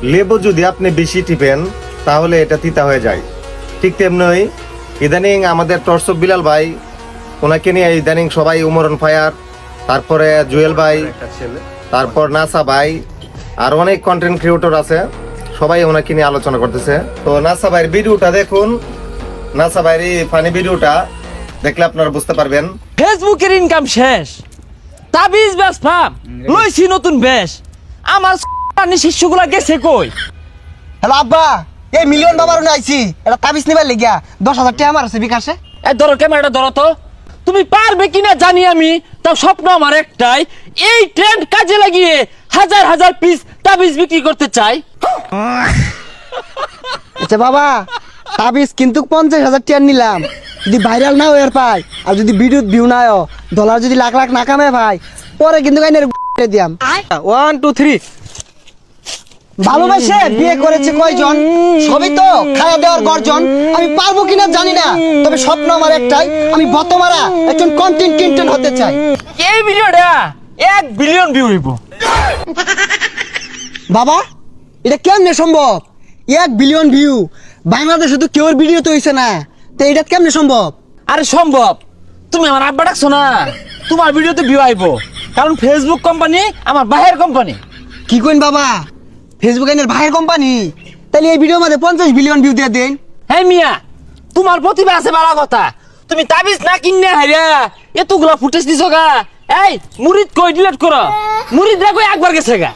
লেবু যদি আপনি বেশি টিপেন তাহলে এটা তিতা হয়ে যায়। ঠিক তেমনি ইদানিং আমাদের টর্চ বিলাল ভাই, ওনাকে নিয়ে ইদানিং সবাই উমরন ফায়ার, তারপরে জুয়েল ভাই, তারপর নাসা ভাই, আর অনেক কন্টেন্ট ক্রিয়েটর আছে, সবাই ওনাকে নিয়ে আলোচনা করতেছে। তো নাসা ভাইয়ের ভিডিওটা দেখুন, নাসা ভাইয়ের এই ফানি ভিডিওটা দেখলে আপনারা বুঝতে পারবেন। ফেসবুকের ইনকাম শেষ, তাবিজ ব্যবসা লইছি নতুন বেশ, আমার শিষ্যগুলা গেছে কই? হ্যালো আব্বা, এই মিলিয়ন বাবার আইছি, এটা তাবিজ নিবার লেগিয়া 10,000 টাকা আমার আছে বিকাশে। এই ধরো ক্যামেরাটা ধরো তো, তুমি পারবে কিনা জানি আমি, তাও স্বপ্ন আমার একটাই, এই ট্রেন্ড কাজে লাগিয়ে হাজার হাজার পিস তাবিজ বিক্রি করতে চাই। আচ্ছা বাবা, তাবিজ কিন্তু 50,000 টাকা নিলাম, যদি ভাইরাল না হয়ে পাই আর যদি ভিডিও ভিউ না হয়, ডলার যদি লাখ লাখ না কামে ভাই, পরে কিন্তু গাইনের দিয়াম। 1 2 3 ভালোবাসে বিয়ে করেছে কয়জন, সবই তো খাওয়া দেওয়ার গর্জন। আমি পারবো কিনা জানি না, তবে স্বপ্ন আমার একটাই, আমি বতমারা একজন কন্টেন্ট ক্রিয়েটর হতে চাই। এই ভিডিওটা 1 বিলিয়ন ভিউ হইব। বাবা, এটা কেমনে সম্ভব? 1 বিলিয়ন ভিউ বাংলাদেশে তো কেউর ভিডিও তো হইছে না, তো এটা কেমনে সম্ভব? আরে সম্ভব, তুমি আমার আব্বা ডাকছো না, তোমার ভিডিওতে ভিউ আইব, কারণ ফেসবুক কোম্পানি আমার বাহের কোম্পানি। কি কইন বাবা, ফেসবুক এর ভাইয়ের কোম্পানি? তাহলে এই ভিডিওর মধ্যে 50 বিলিয়ন ভিউ দিয়ে দেন। হ্যাঁ মিয়া, তোমার প্রতিভা আছে ভালো কথা, তুমি তাবিজ না কিনে হাইরা এতগুলা ফুটেজ দিছো গা। এই মুরিদ কই ডিলিট করো, মুরিদ রাখো একবার গেছে গা।